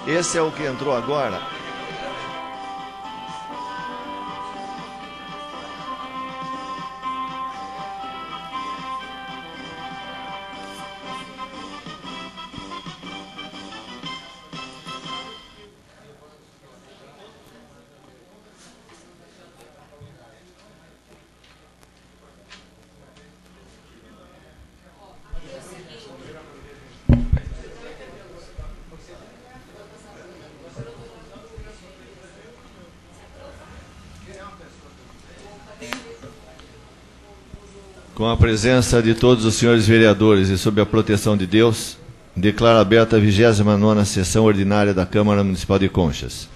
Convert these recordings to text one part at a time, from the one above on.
Esse é o que entrou agora. Com a presença de todos os senhores vereadores e sob a proteção de Deus, declaro aberta a 29ª sessão ordinária da Câmara Municipal de Conchas.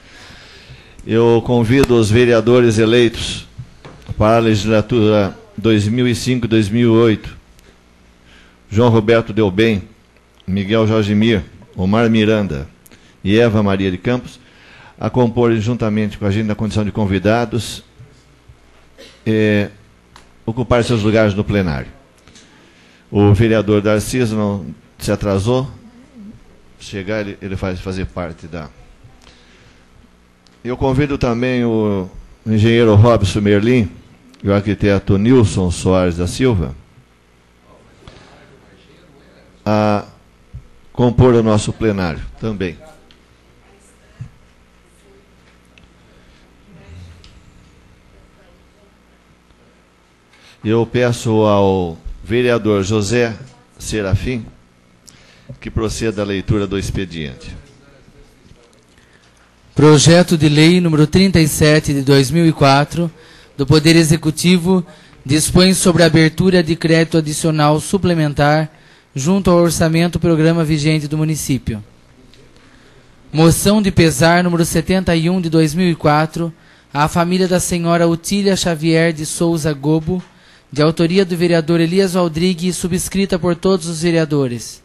Eu convido os vereadores eleitos para a legislatura 2005-2008, João Roberto Delbem, Miguel Jorgemir, Omar Miranda e Eva Maria de Campos, a compor juntamente com a gente na condição de convidados, ocupar seus lugares no plenário. O vereador Darcis não se atrasou. Chegar, ele vai fazer parte da... Eu convido também o engenheiro Robson Merlin e o arquiteto Nilson Soares da Silva a compor o nosso plenário também. Eu peço ao vereador José Serafim que proceda à leitura do expediente. Projeto de Lei número 37 de 2004 do Poder Executivo dispõe sobre a abertura de crédito adicional suplementar junto ao orçamento programa vigente do município. Moção de pesar número 71 de 2004 à família da senhora Utília Xavier de Souza Gobo, de autoria do vereador Elias Valdrigue e subscrita por todos os vereadores.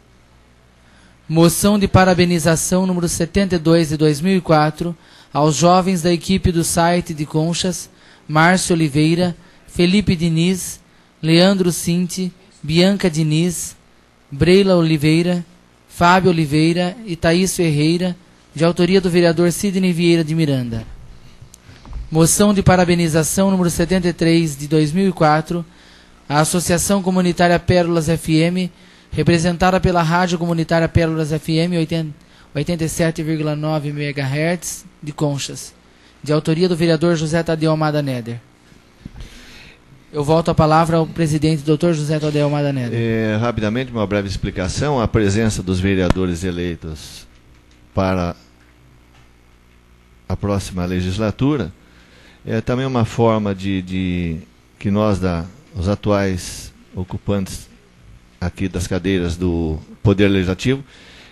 Moção de parabenização número 72 de 2004 aos jovens da equipe do site de Conchas, Márcio Oliveira, Felipe Diniz, Leandro Cinti, Bianca Diniz, Breila Oliveira, Fábio Oliveira e Thaís Ferreira, de autoria do vereador Sidney Vieira de Miranda. Moção de parabenização número 73 de 2004 à Associação Comunitária Pérolas FM, representada pela Rádio Comunitária Pérolas FM 87,9 MHz de Conchas, de autoria do vereador José Tadeu Almada Neder. Eu volto a palavra ao presidente, Dr. José Tadeu Almada Neder. Rapidamente, uma breve explicação. A presença dos vereadores eleitos para a próxima legislatura é também uma forma de que nós, os atuais ocupantes aqui das cadeiras do Poder Legislativo,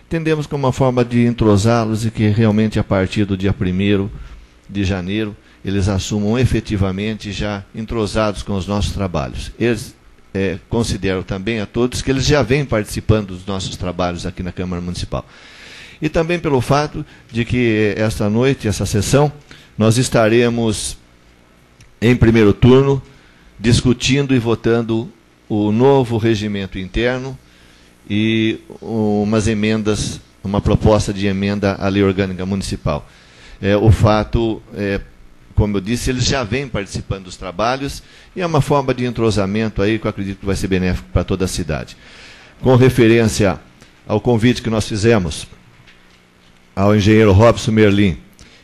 entendemos como uma forma de entrosá-los e que realmente a partir do dia 1º de janeiro eles assumam efetivamente já entrosados com os nossos trabalhos. Eles considero também a todos que eles já vêm participando dos nossos trabalhos aqui na Câmara Municipal. E também pelo fato de que esta noite, essa sessão, nós estaremos em primeiro turno discutindo e votando o novo regimento interno e umas emendas, uma proposta de emenda à Lei Orgânica Municipal. O fato, como eu disse, eles já vêm participando dos trabalhos e é uma forma de entrosamento aí que eu acredito que vai ser benéfico para toda a cidade. Com referência ao convite que nós fizemos ao engenheiro Robson Merlin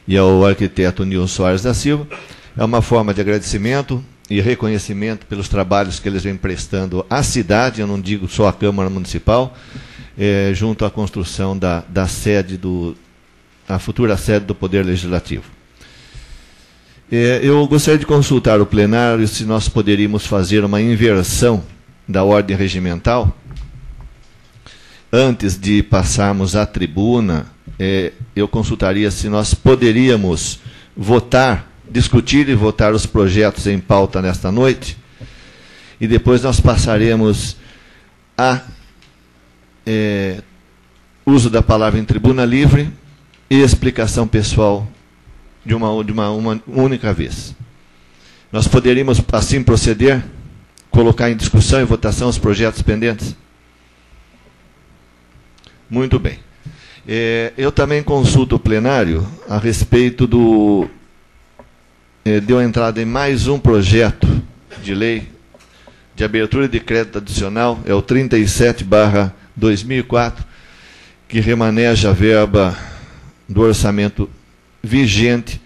e ao arquiteto Nilson Soares da Silva, é uma forma de agradecimento e reconhecimento pelos trabalhos que eles vêm prestando à cidade, eu não digo só à Câmara Municipal, junto à construção da sede, a futura sede do Poder Legislativo. Eu gostaria de consultar o plenário se nós poderíamos fazer uma inversão da ordem regimental. Antes de passarmos à tribuna, eu consultaria se nós poderíamos discutir e votar os projetos em pauta nesta noite, e depois nós passaremos a uso da palavra em tribuna livre e explicação pessoal de uma única vez. Nós poderíamos assim proceder, colocar em discussão e votação os projetos pendentes? Muito bem. Eu também consulto o plenário a respeito do... deu entrada em mais um projeto de lei de abertura de crédito adicional, é o 37/2004, que remaneja a verba do orçamento vigente,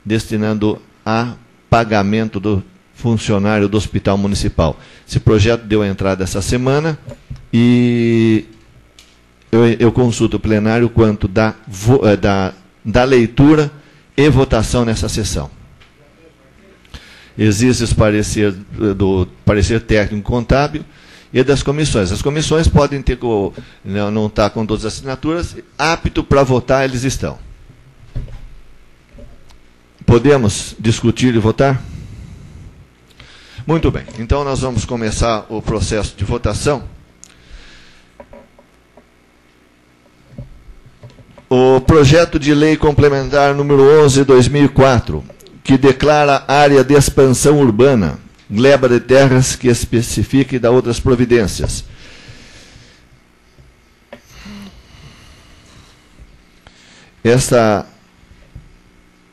destinando a pagamento do funcionário do Hospital Municipal. Esse projeto deu entrada essa semana e eu consulto o plenário quanto da leitura e votação nessa sessão. Existe o parecer do parecer técnico contábil e das comissões. As comissões podem ter, não estar com todas as assinaturas, apto para votar eles estão. Podemos discutir e votar? Muito bem. Então nós vamos começar o processo de votação. O projeto de lei complementar número 11/2004, que declara área de expansão urbana, gleba de terras que especifica e dá outras providências.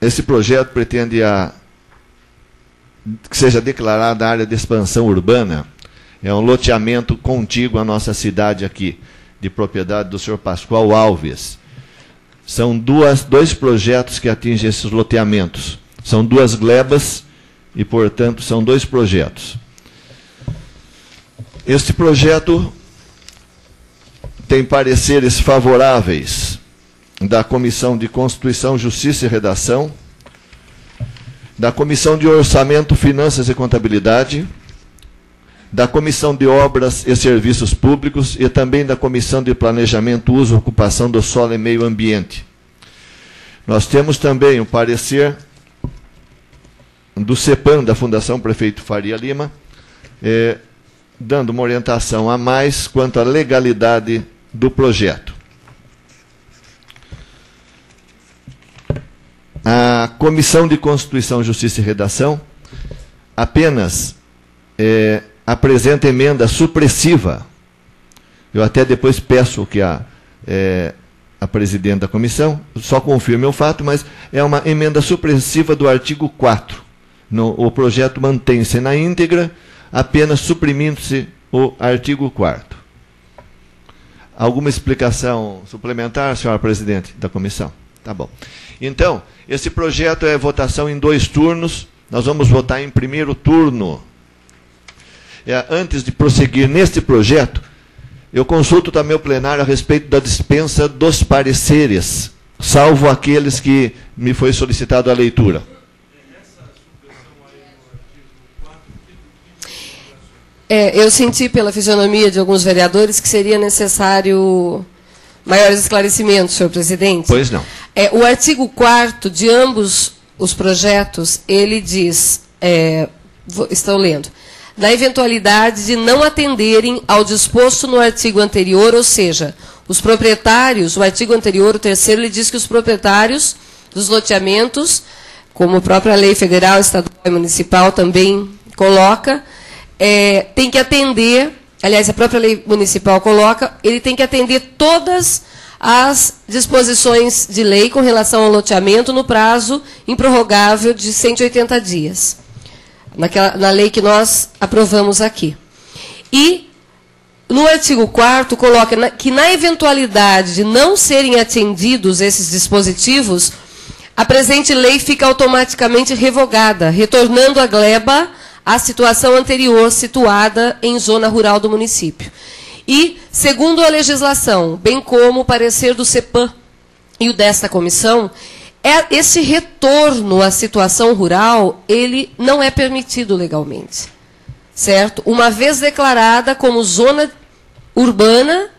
Esse projeto pretende que seja declarada área de expansão urbana. É um loteamento contíguo à nossa cidade aqui, de propriedade do senhor Pascoal Alves. São dois projetos que atingem esses loteamentos. São duas glebas e, portanto, são dois projetos. Este projeto tem pareceres favoráveis da Comissão de Constituição, Justiça e Redação, da Comissão de Orçamento, Finanças e Contabilidade, da Comissão de Obras e Serviços Públicos e também da Comissão de Planejamento, Uso e Ocupação do Solo e Meio Ambiente. Nós temos também o parecer do CEPAM, da Fundação Prefeito Faria Lima, dando uma orientação a mais quanto à legalidade do projeto. A Comissão de Constituição, Justiça e Redação apenas apresenta emenda supressiva. Eu até depois peço que a presidente da comissão só confirme o fato, mas é uma emenda supressiva do artigo 4º. O projeto mantém-se na íntegra, apenas suprimindo-se o artigo 4º. Alguma explicação suplementar, senhora presidente da comissão? Tá bom. Então, esse projeto é votação em 2 turnos. Nós vamos votar em primeiro turno. Antes de prosseguir neste projeto, eu consulto também o plenário a respeito da dispensa dos pareceres, salvo aqueles que me foi solicitado a leitura. Eu senti pela fisionomia de alguns vereadores que seria necessário maiores esclarecimentos, senhor presidente. Pois não. O artigo 4º de ambos os projetos, ele diz, estou lendo, na eventualidade de não atenderem ao disposto no artigo anterior, ou seja, os proprietários, o artigo anterior, o 3º, ele diz que os proprietários dos loteamentos, como a própria lei federal, estadual e municipal também coloca, tem que atender, aliás, a própria lei municipal coloca, ele tem que atender todas as disposições de lei com relação ao loteamento no prazo improrrogável de 180 dias. Na lei que nós aprovamos aqui. E, no artigo 4º, coloca que, na eventualidade de não serem atendidos esses dispositivos, a presente lei fica automaticamente revogada, retornando a gleba à situação anterior situada em zona rural do município. E, segundo a legislação, bem como o parecer do CEPAM e o desta comissão, esse retorno à situação rural, ele não é permitido legalmente. Certo? Uma vez declarada como zona urbana,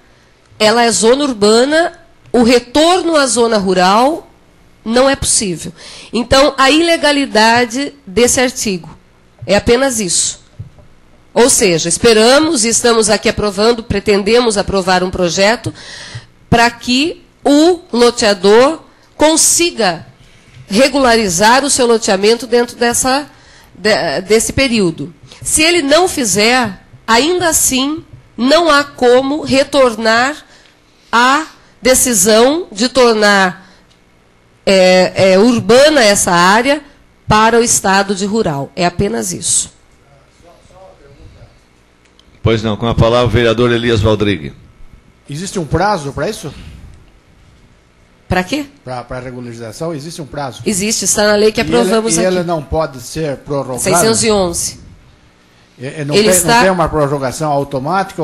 ela é zona urbana, o retorno à zona rural não é possível. Então, a ilegalidade desse artigo é apenas isso. Ou seja, esperamos e estamos aqui aprovando, pretendemos aprovar um projeto para que o loteador consiga regularizar o seu loteamento dentro desse período. Se ele não fizer, ainda assim, não há como retornar a decisão de tornar urbana essa área para o estado de rural. É apenas isso. Pois não, com a palavra o vereador Elias Valdrigue. Existe um prazo para isso? Para quê? Para a regularização, existe um prazo? Existe, está na lei que aprovamos aqui. E ele não pode ser prorrogado? 611. Não tem uma prorrogação automática?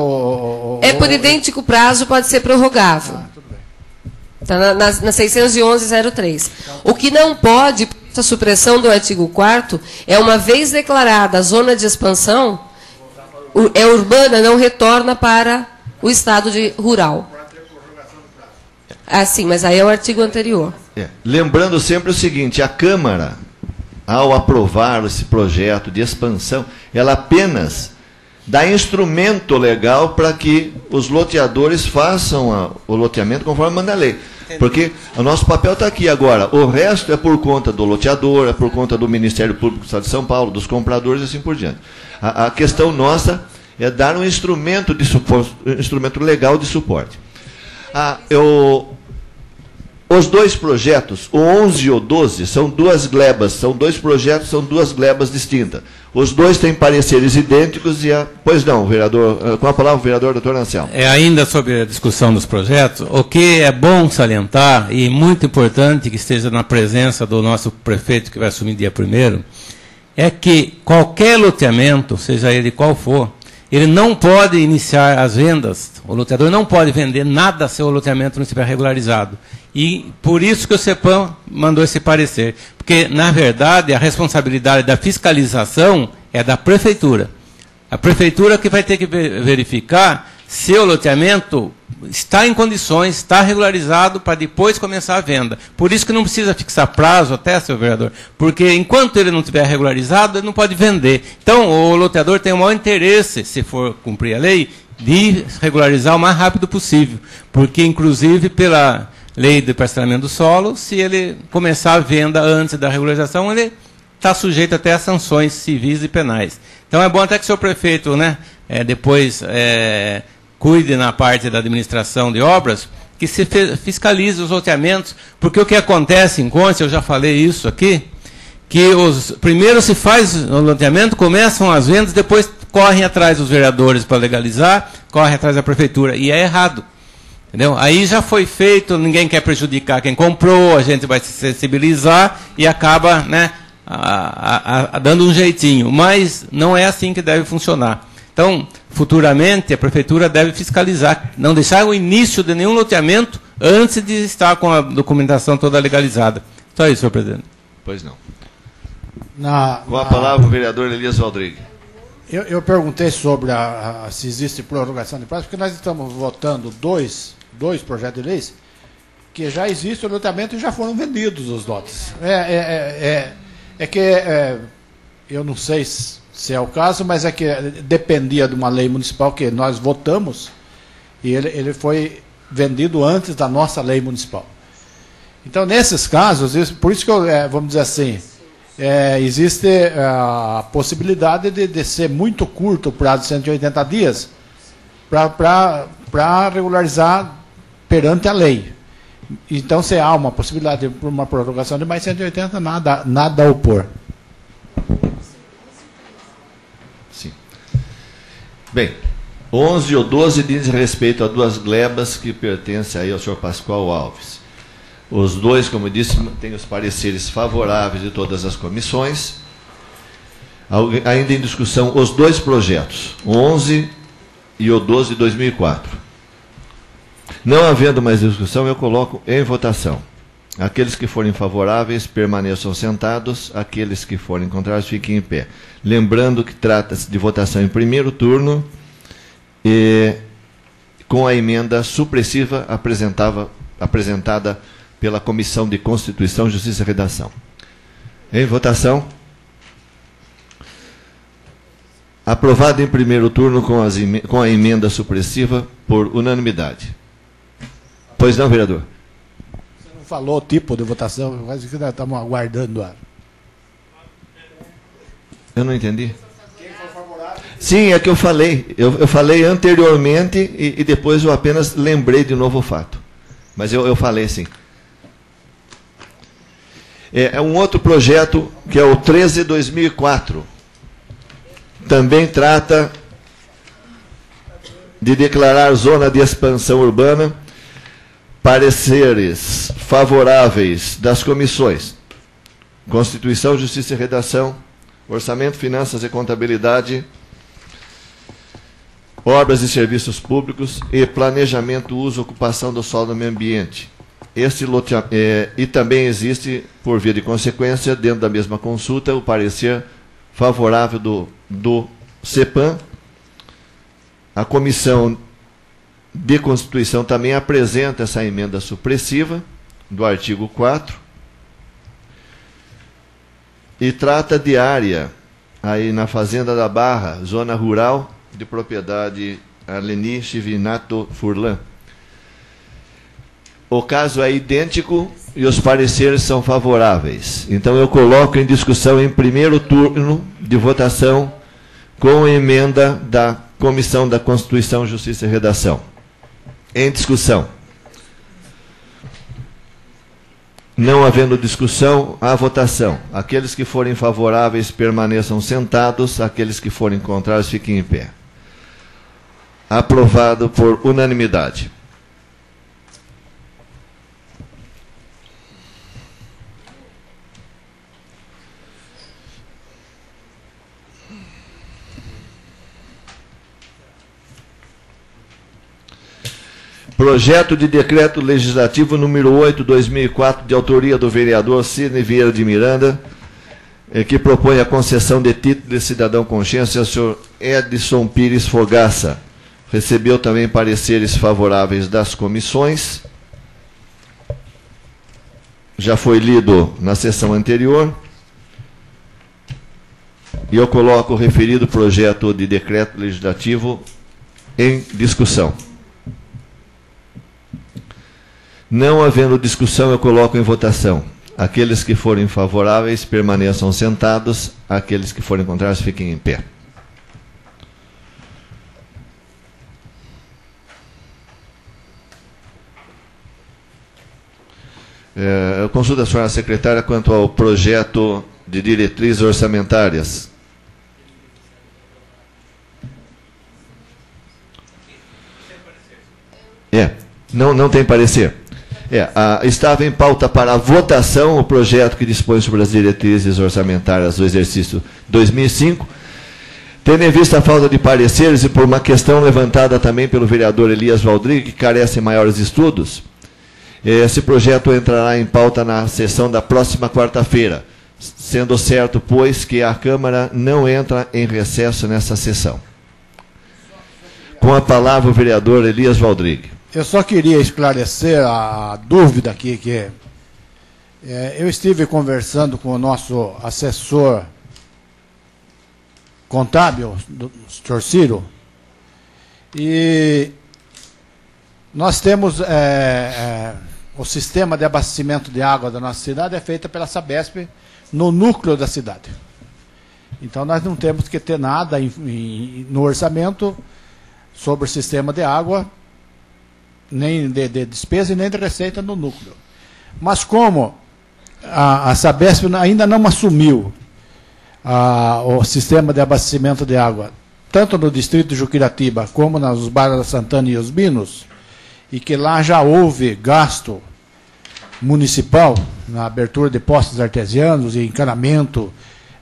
Por idêntico prazo, pode ser prorrogável. Tudo bem. Está na 611-03. O que não pode, a supressão do artigo 4º, é uma vez declarada a zona de expansão, é urbana, não retorna para o estado de rural. Ah, sim, mas aí é o artigo anterior. Lembrando sempre o seguinte, a Câmara, ao aprovar esse projeto de expansão, ela apenas dá instrumento legal para que os loteadores façam o loteamento conforme manda a lei. Porque o nosso papel está aqui agora. O resto é por conta do loteador, é por conta do Ministério Público do Estado de São Paulo, dos compradores e assim por diante. A questão nossa é dar um instrumento de suporte, instrumento legal de suporte. Os dois projetos, o 11 e o 12, são duas glebas, são dois projetos, são duas glebas distintas. Os dois têm pareceres idênticos e pois não, vereador, com a palavra o vereador doutor Anselmo. Ainda sobre a discussão dos projetos, o que é bom salientar e muito importante que esteja na presença do nosso prefeito que vai assumir dia 1º, é que qualquer loteamento, seja ele qual for, ele não pode iniciar as vendas, o loteador não pode vender nada se o loteamento não estiver regularizado. E por isso que o CEPAM mandou esse parecer. Porque, na verdade, a responsabilidade da fiscalização é da prefeitura. A prefeitura que vai ter que verificar se o loteamento está em condições, está regularizado para depois começar a venda. Por isso que não precisa fixar prazo até, seu vereador, porque enquanto ele não estiver regularizado, ele não pode vender. Então, o loteador tem o maior interesse, se for cumprir a lei, de regularizar o mais rápido possível. Porque, inclusive, pela lei de parcelamento do solo, se ele começar a venda antes da regularização, ele está sujeito até a sanções civis e penais. Então, é bom até que o senhor prefeito, né, depois cuide na parte da administração de obras, que se fiscalize os loteamentos, porque o que acontece em Conte, eu já falei isso aqui, que primeiro se faz o loteamento, começam as vendas, depois correm atrás dos vereadores para legalizar, correm atrás da prefeitura, e é errado. Entendeu? Aí já foi feito, ninguém quer prejudicar quem comprou, a gente vai se sensibilizar e acaba, né, dando um jeitinho. Mas não é assim que deve funcionar. Então, futuramente, a prefeitura deve fiscalizar, não deixar o início de nenhum loteamento antes de estar com a documentação toda legalizada. Só isso, senhor presidente. Pois não. Com a palavra o vereador Elias Valdrigue. Eu perguntei sobre se existe prorrogação de prazo, porque nós estamos votando dois projetos de leis que já existe o loteamento e já foram vendidos os lotes. Eu não sei se é o caso, mas é que dependia de uma lei municipal que nós votamos e ele foi vendido antes da nossa lei municipal. Então, nesses casos, por isso que vamos dizer assim, existe a possibilidade de ser muito curto o prazo de 180 dias para regularizar perante a lei. Então, se há uma possibilidade de uma prorrogação de mais 180, nada a opor. Sim. Bem, 11 ou 12 diz respeito a duas glebas que pertencem aí ao senhor Pascoal Alves. Os dois, como eu disse, têm os pareceres favoráveis de todas as comissões. Ainda em discussão, os dois projetos, o 11 e o 12 de 2004. Não havendo mais discussão, eu coloco em votação. Aqueles que forem favoráveis, permaneçam sentados. Aqueles que forem contrários, fiquem em pé. Lembrando que trata-se de votação em primeiro turno, com a emenda supressiva apresentada pela Comissão de Constituição, Justiça e Redação. Em votação. Aprovado em primeiro turno com a emenda supressiva por unanimidade. Pois não, vereador? Você não falou o tipo de votação, quase que nós estamos aguardando. Eu não entendi. Sim, é que eu falei. Eu falei anteriormente e depois eu apenas lembrei de novo o fato. Mas eu falei sim. É um outro projeto, que é o 13/2004. Também trata de declarar zona de expansão urbana. Pareceres favoráveis das comissões Constituição, Justiça e Redação, Orçamento, Finanças e Contabilidade, Obras e Serviços Públicos e Planejamento, Uso e Ocupação do Solo e Meio Ambiente. E também existe, por via de consequência, dentro da mesma consulta, o parecer favorável do CEPAM. A Comissão de Constituição também apresenta essa emenda supressiva do artigo 4 e trata de área aí na Fazenda da Barra, zona rural, de propriedade Arleni Chivinato Furlan. O caso é idêntico e os pareceres são favoráveis. Então eu coloco em discussão em primeiro turno de votação com a emenda da Comissão da Constituição, Justiça e Redação. Em discussão. Não havendo discussão, há votação. Aqueles que forem favoráveis permaneçam sentados, aqueles que forem contrários fiquem em pé. Aprovado por unanimidade. Projeto de Decreto Legislativo número 8/2004, de autoria do vereador Sidney Vieira de Miranda, que propõe a concessão de título de cidadão consciência ao senhor Edson Pires Fogaça. Recebeu também pareceres favoráveis das comissões. Já foi lido na sessão anterior. E eu coloco o referido projeto de decreto legislativo em discussão. Não havendo discussão, eu coloco em votação. Aqueles que forem favoráveis permaneçam sentados, aqueles que forem contrários fiquem em pé. Eu consulto a senhora secretária quanto ao projeto de diretrizes orçamentárias. Não tem parecer. Estava em pauta para a votação o projeto que dispõe sobre as diretrizes orçamentárias do exercício 2005. Tendo em vista a falta de pareceres e por uma questão levantada também pelo vereador Elias Valdrig, que carece de maiores estudos, esse projeto entrará em pauta na sessão da próxima quarta-feira, sendo certo, pois, que a Câmara não entra em recesso nessa sessão. Com a palavra o vereador Elias Valdrig. Eu só queria esclarecer a dúvida aqui, que eu estive conversando com o nosso assessor contábil, do Sr. Ciro, e nós temos o sistema de abastecimento de água da nossa cidade é feito pela Sabesp no núcleo da cidade. Então nós não temos que ter nada no orçamento sobre o sistema de água, nem de despesa e nem de receita no núcleo. Mas como a Sabesp ainda não assumiu o sistema de abastecimento de água, tanto no distrito de Juquiratiba como nos bairros da Santana e Osbinos, e que lá já houve gasto municipal na abertura de postos artesianos e encanamento,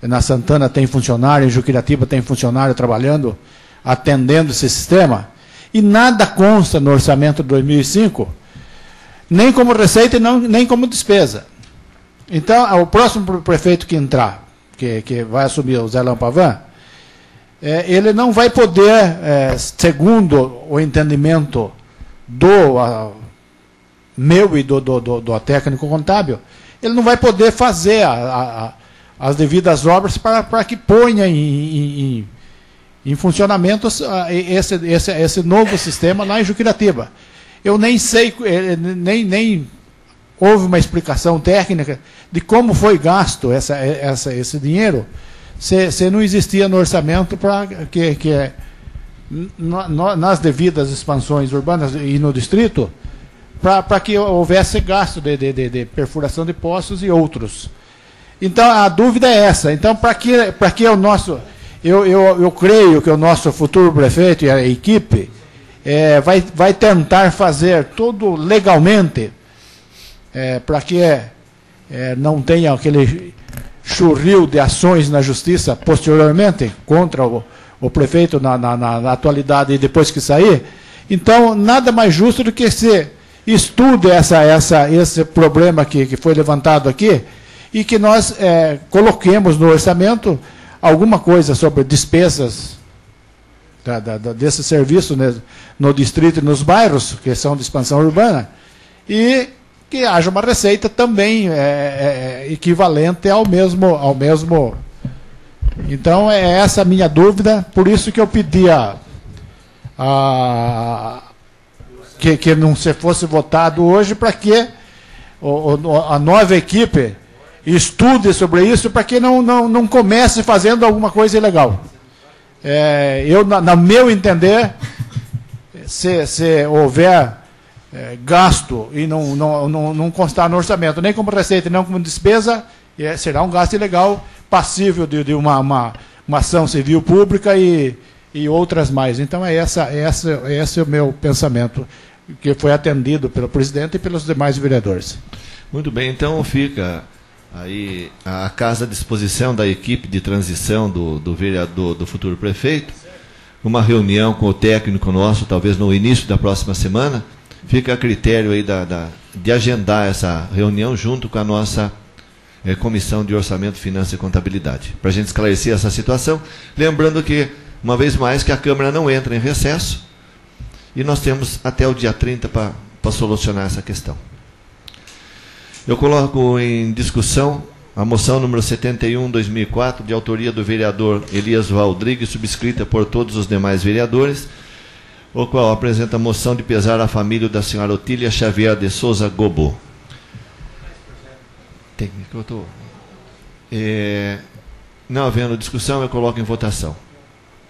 na Santana tem funcionário, em Juquiratiba tem funcionário trabalhando, atendendo esse sistema, e nada consta no orçamento de 2005, nem como receita e nem como despesa. Então, o próximo prefeito que entrar, que vai assumir o Zé Lampavan, ele não vai poder, segundo o entendimento do meu e do técnico contábil, ele não vai poder fazer as devidas obras para que ponha em funcionamento esse novo sistema lá em Juquiratiba. Eu nem sei, nem houve uma explicação técnica de como foi gasto esse dinheiro, se não existia no orçamento para nas devidas expansões urbanas e no distrito, para que houvesse gasto de perfuração de poços e outros. Então, a dúvida é essa. Então, para que o nosso... Eu creio que o nosso futuro prefeito e a equipe vai tentar fazer tudo legalmente para que não tenha aquele churril de ações na justiça posteriormente contra o prefeito na atualidade e depois que sair. Então, nada mais justo do que se estude esse problema que foi levantado aqui e que nós coloquemos no orçamento alguma coisa sobre despesas desse serviço, né, no distrito e nos bairros, que são de expansão urbana, e que haja uma receita também equivalente ao mesmo. Então, é essa a minha dúvida, por isso que eu pedia que não se fosse votado hoje, para que a nova equipe estude sobre isso, para que não comece fazendo alguma coisa ilegal. No meu entender, se houver gasto e não constar no orçamento, nem como receita, nem como despesa, será um gasto ilegal, passível de uma ação civil pública e outras mais. Então, esse é o meu pensamento, que foi atendido pelo presidente e pelos demais vereadores. Muito bem, então fica aí a casa à disposição da equipe de transição do vereador, do futuro prefeito, uma reunião com o técnico nosso, talvez no início da próxima semana. Fica a critério aí de agendar essa reunião junto com a nossa Comissão de Orçamento, Finanças e Contabilidade, para a gente esclarecer essa situação. Lembrando que, uma vez mais, que a Câmara não entra em recesso e nós temos até o dia 30 para solucionar essa questão. Eu coloco em discussão a moção número 71/2004, de autoria do vereador Elias Valdrigues, subscrita por todos os demais vereadores, o qual apresenta a moção de pesar à família da senhora Otília Xavier de Souza Gobo. Não havendo discussão, eu coloco em votação.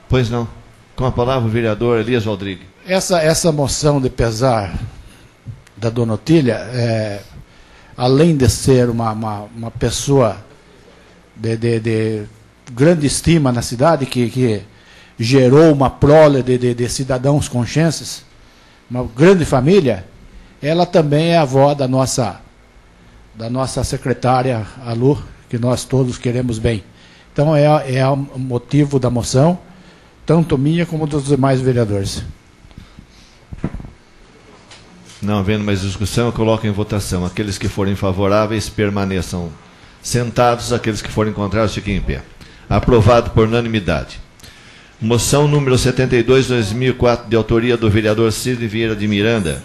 Pois não. Com a palavra o vereador Elias Valdrigues. Essa moção de pesar da dona Otília, além de ser uma pessoa de grande estima na cidade, que gerou uma prole de cidadãos conscientes, uma grande família, ela também é avó da nossa secretária, a Lu, que nós todos queremos bem. Então, é o motivo da moção, tanto minha como dos demais vereadores. Não havendo mais discussão, eu coloco em votação. Aqueles que forem favoráveis permaneçam sentados, aqueles que forem contrários fiquem em pé. Aprovado por unanimidade. Moção número 72/2004, de autoria do vereador Cid Vieira de Miranda,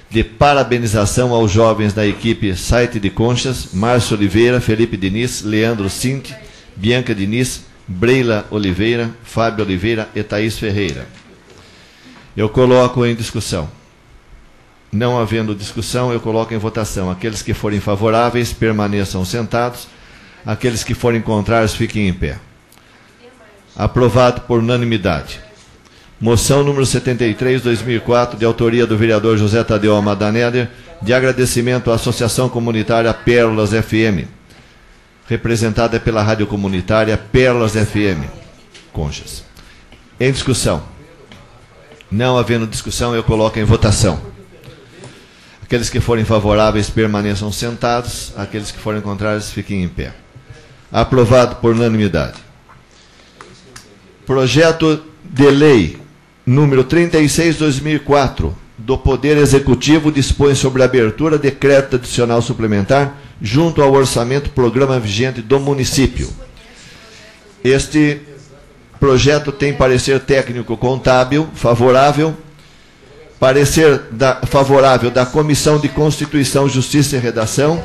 de parabenização aos jovens da equipe Site de Conchas, Márcio Oliveira, Felipe Diniz, Leandro Cinti, Bianca Diniz, Breila Oliveira, Fábio Oliveira e Thaís Ferreira. Eu coloco em discussão. Não havendo discussão, eu coloco em votação. Aqueles que forem favoráveis permaneçam sentados, aqueles que forem contrários fiquem em pé. Aprovado por unanimidade. Moção número 73/2004, de autoria do vereador José Tadeu Almada Neder, de agradecimento à Associação Comunitária Pérolas FM, representada pela rádio comunitária Pérolas FM, Conchas. Em discussão. Não havendo discussão, eu coloco em votação. Aqueles que forem favoráveis permaneçam sentados, aqueles que forem contrários fiquem em pé. Aprovado por unanimidade. Projeto de lei número 36/2004, do Poder Executivo, dispõe sobre a abertura de crédito adicional suplementar junto ao orçamento programa vigente do município. Este projeto tem parecer técnico contábil favorável, parecer favorável da Comissão de Constituição, Justiça e Redação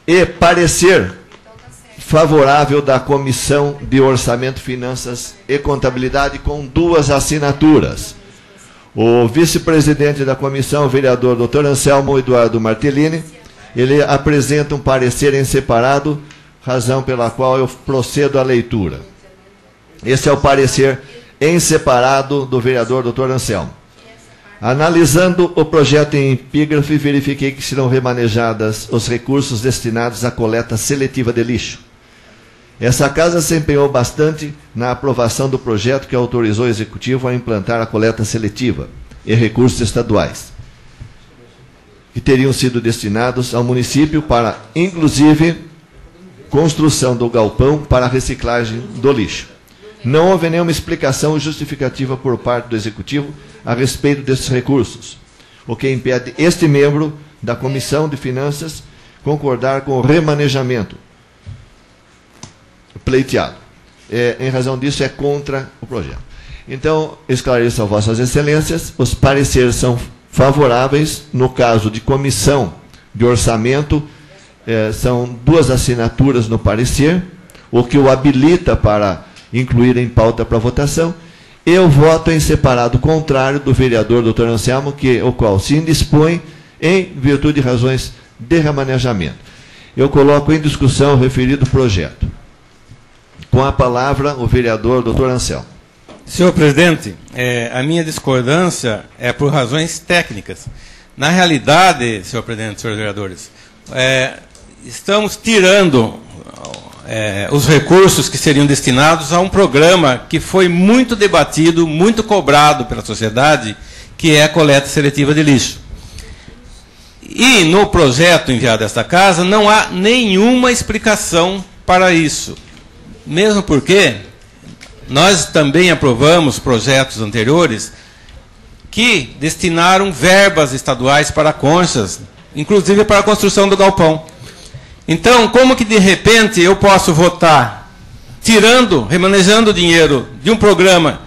e parecer favorável da Comissão de Orçamento, Finanças e Contabilidade, com 2 assinaturas. O vice-presidente da comissão, o vereador Dr. Anselmo Eduardo Martellini, ele apresenta um parecer em separado, razão pela qual eu procedo à leitura. Esse é o parecer em separado do vereador Dr. Anselmo. Analisando o projeto em epígrafe, verifiquei que serão remanejados os recursos destinados à coleta seletiva de lixo. Essa casa se empenhou bastante na aprovação do projeto que autorizou o Executivo a implantar a coleta seletiva e recursos estaduais, que teriam sido destinados ao município para, inclusive, construção do galpão para a reciclagem do lixo. Não houve nenhuma explicação justificativa por parte do Executivo a respeito desses recursos, o que impede este membro da Comissão de Finanças concordar com o remanejamento pleiteado. Em razão disso, é contra o projeto. Então, esclareço a Vossas Excelências, os pareceres são favoráveis. No caso de comissão de orçamento, são 2 assinaturas no parecer, o que o habilita para incluir em pauta para votação. Eu voto em separado contrário do vereador Dr. Anselmo, o qual se indispõe em virtude de razões de remanejamento. Eu coloco em discussão o referido projeto. Com a palavra, o vereador Dr. Anselmo. Senhor presidente, a minha discordância é por razões técnicas. Na realidade, senhor presidente, senhores vereadores, estamos tirando os recursos que seriam destinados a um programa que foi muito debatido, muito cobrado pela sociedade, que é a coleta seletiva de lixo. E no projeto enviado a esta casa não há nenhuma explicação para isso. Mesmo porque nós também aprovamos projetos anteriores que destinaram verbas estaduais para conchas, inclusive para a construção do galpão. Então, como que de repente eu posso votar remanejando o dinheiro de um programa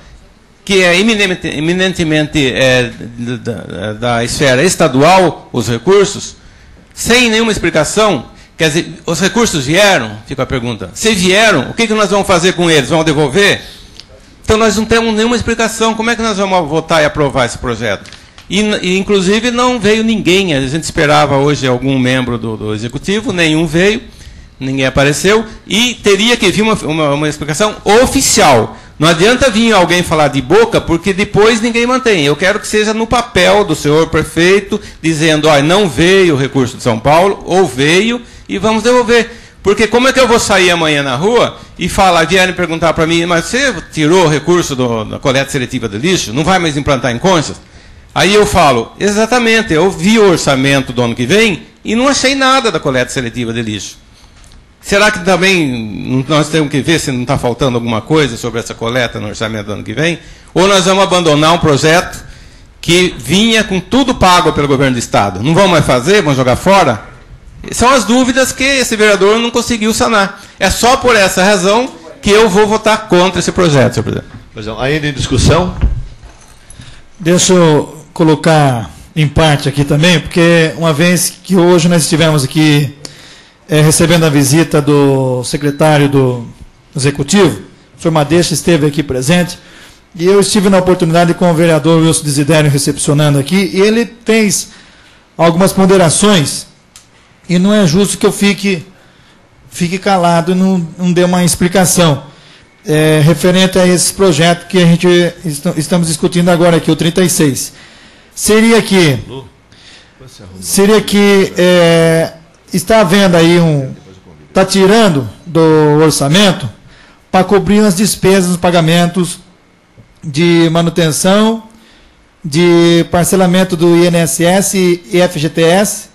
que é eminentemente da esfera estadual, os recursos, sem nenhuma explicação? Quer dizer, os recursos vieram? Fica a pergunta. Se vieram, o que nós vamos fazer com eles? Vamos devolver? Então, nós não temos nenhuma explicação. Como é que nós vamos votar e aprovar esse projeto? E inclusive, não veio ninguém. A gente esperava hoje algum membro do Executivo, nenhum veio, ninguém apareceu, e teria que vir uma explicação oficial. Não adianta vir alguém falar de boca, porque depois ninguém mantém. Eu quero que seja no papel do senhor prefeito, dizendo, não veio o recurso de São Paulo, ou veio, e vamos devolver. Porque como é que eu vou sair amanhã na rua e vierem perguntar para mim, mas você tirou o recurso da coleta seletiva de lixo? Não vai mais implantar em Conchas? Aí eu falo, exatamente, eu vi o orçamento do ano que vem e não achei nada da coleta seletiva de lixo. Será que também nós temos que ver se não está faltando alguma coisa sobre essa coleta no orçamento do ano que vem? Ou nós vamos abandonar um projeto que vinha com tudo pago pelo governo do Estado? Não vamos mais fazer? Vamos jogar fora? São as dúvidas que esse vereador não conseguiu sanar. É só por essa razão que eu vou votar contra esse projeto, senhor presidente. Ainda em discussão? Deixa eu colocar em parte aqui também, porque uma vez que hoje nós estivemos aqui recebendo a visita do secretário do Executivo, o senhor Madeixa esteve aqui presente, e eu estive na oportunidade com o vereador Wilson Desidério recepcionando aqui, e ele fez algumas ponderações, e não é justo que eu fique calado e não dê uma explicação referente a esse projeto que a gente estamos discutindo agora aqui, o 36. Seria que está havendo aí está tirando do orçamento para cobrir as despesas, os pagamentos de manutenção, de parcelamento do INSS e FGTS,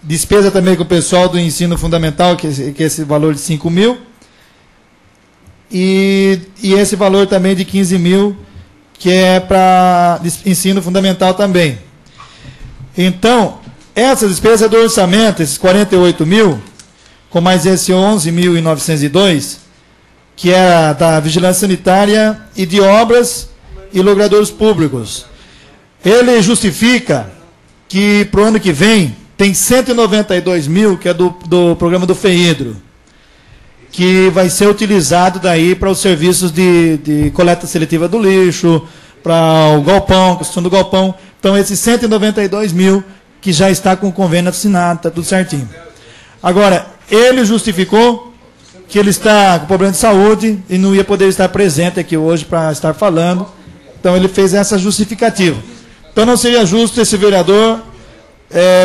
despesa também com o pessoal do ensino fundamental, que é esse valor de 5 mil, e esse valor também de 15 mil, que é para ensino fundamental também. Então, essa despesa do orçamento, esses 48 mil, com mais esse 11.902, que é da vigilância sanitária e de obras e logradouros públicos. Ele justifica que para o ano que vem tem 192 mil, que é do programa do FEIDRO, que vai ser utilizado daí para os serviços de coleta seletiva do lixo, para o galpão, construção do galpão. Então, esses 192 mil que já está com o convênio assinado, está tudo certinho. Agora, ele justificou que ele está com problema de saúde e não ia poder estar presente aqui hoje para estar falando. Então, ele fez essa justificativa. Então não seria justo esse vereador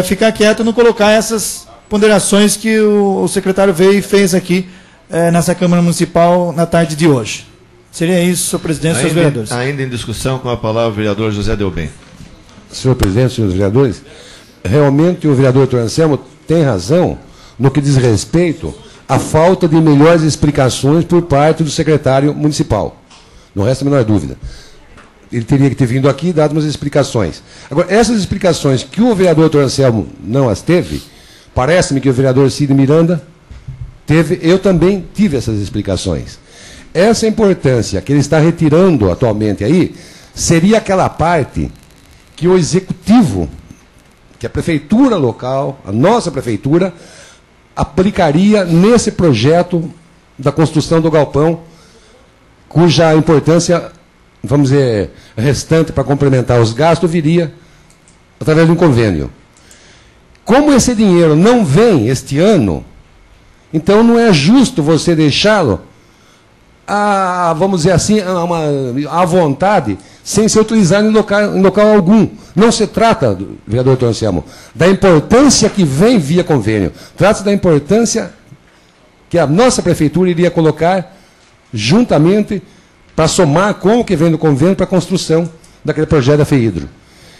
ficar quieto e não colocar essas ponderações que o secretário veio e fez aqui nessa Câmara Municipal na tarde de hoje. Seria isso, senhor presidente, senhores vereadores. Ainda em discussão, com a palavra o vereador José Delbem. Senhor presidente, senhores vereadores, realmente o vereador Dr. Anselmo tem razão no que diz respeito à falta de melhores explicações por parte do secretário municipal. Não resta a menor dúvida. Ele teria que ter vindo aqui e dado umas explicações. Agora, essas explicações que o vereador Dr. Anselmo não as teve, parece-me que o vereador Cid Miranda teve, eu também tive essas explicações. Essa importância que ele está retirando atualmente aí, seria aquela parte que o executivo, que a prefeitura local, a nossa prefeitura, aplicaria nesse projeto da construção do galpão, cuja importância, vamos dizer, restante para complementar os gastos, viria através de um convênio. Como esse dinheiro não vem este ano, então não é justo você deixá-lo, vamos dizer assim, à vontade, sem ser utilizado em local algum. Não se trata, vereador Dr. Anselmo, da importância que vem via convênio. Trata-se da importância que a nossa prefeitura iria colocar juntamente para somar com o que vem do convênio para a construção daquele projeto da FEHIDRO.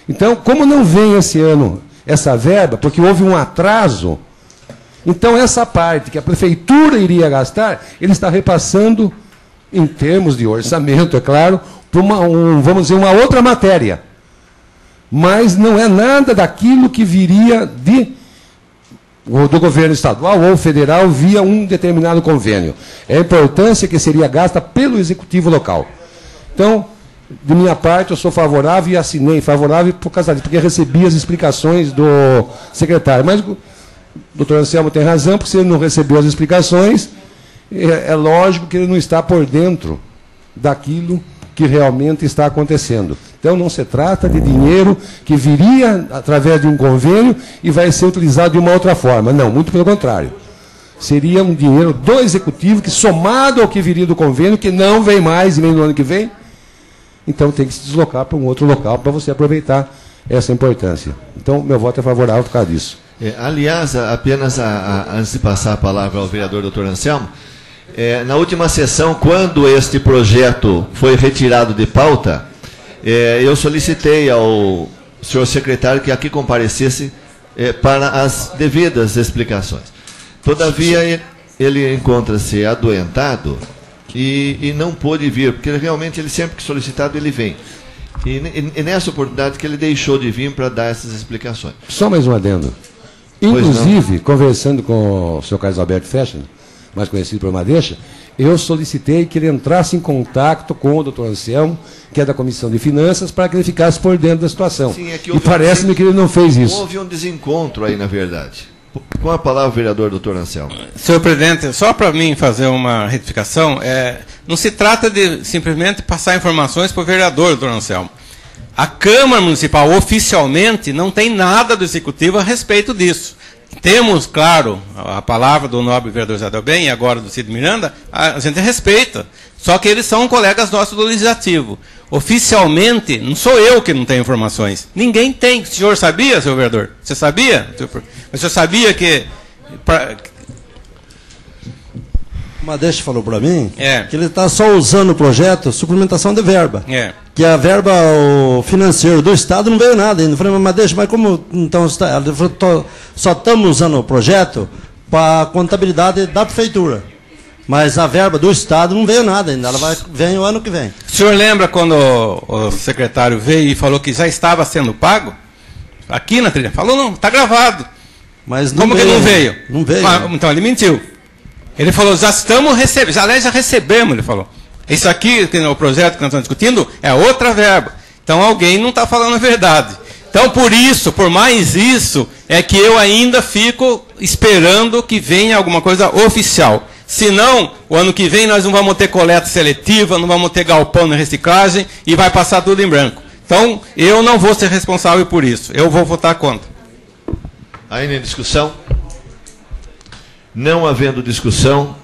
Então, como não vem esse ano essa verba, porque houve um atraso, então essa parte que a prefeitura iria gastar, ele está repassando, em termos de orçamento, é claro, para vamos dizer, uma outra matéria. Mas não é nada daquilo que viria do governo estadual ou federal via um determinado convênio. É a importância que seria gasta pelo executivo local. Então, de minha parte, eu sou favorável e assinei favorável por causa disso, porque recebi as explicações do secretário. Mas o doutor Anselmo tem razão, porque se ele não recebeu as explicações, é lógico que ele não está por dentro daquilo que realmente está acontecendo. Então, não se trata de dinheiro que viria através de um convênio e vai ser utilizado de uma outra forma. Não, muito pelo contrário. Seria um dinheiro do executivo que, somado ao que viria do convênio, que não vem mais nem no ano que vem, então tem que se deslocar para um outro local para você aproveitar essa importância. Então, meu voto é favorável por causa disso. Aliás, apenas antes de passar a palavra ao vereador Dr. Anselmo, na última sessão, quando este projeto foi retirado de pauta, eu solicitei ao senhor secretário que aqui comparecesse para as devidas explicações. Todavia, ele encontra-se adoentado e não pôde vir, porque realmente ele sempre que solicitado ele vem. E nessa oportunidade que ele deixou de vir para dar essas explicações. Só mais um adendo. Inclusive, conversando com o senhor Carlos Alberto Fechner, mais conhecido por Madeixa, eu solicitei que ele entrasse em contato com o doutor Anselmo, que é da Comissão de Finanças, para que ele ficasse por dentro da situação. Sim, e parece-me que ele não fez isso. Houve um desencontro aí, na verdade. Com a palavra, o vereador doutor Anselmo. Senhor presidente, só para mim fazer uma retificação, não se trata de simplesmente passar informações para o vereador, doutor Anselmo. A Câmara Municipal, oficialmente, não tem nada do Executivo a respeito disso. Temos, claro, a palavra do nobre vereador José Delbem e agora do Cid Miranda, a gente respeita. Só que eles são colegas nossos do Legislativo. Oficialmente, não sou eu que não tenho informações. Ninguém tem. O senhor sabia, senhor vereador? Você sabia? Mas o senhor sabia que... O Madeixa falou para mim que ele está só usando o projeto suplementação de verba. Que a verba financeira do Estado não veio nada ainda. Eu falei, mas Madeixa, mas como então está? Ele falou, só estamos usando o projeto para a contabilidade da prefeitura. Mas a verba do Estado não veio nada ainda. Ela vem o ano que vem. O senhor lembra quando o secretário veio e falou que já estava sendo pago? Aqui na trilha. Falou, não, está gravado. Mas não como veio, que não veio? Não veio. Então ele mentiu. Ele falou, já estamos recebendo, já recebemos, ele falou. Isso aqui, o projeto que nós estamos discutindo, é outra verba. Então alguém não está falando a verdade. Então por isso, por mais isso, é que eu ainda fico esperando que venha alguma coisa oficial. Senão, o ano que vem nós não vamos ter coleta seletiva, não vamos ter galpão de reciclagem e vai passar tudo em branco. Então, eu não vou ser responsável por isso. Eu vou votar contra. Ainda em discussão? Não havendo discussão.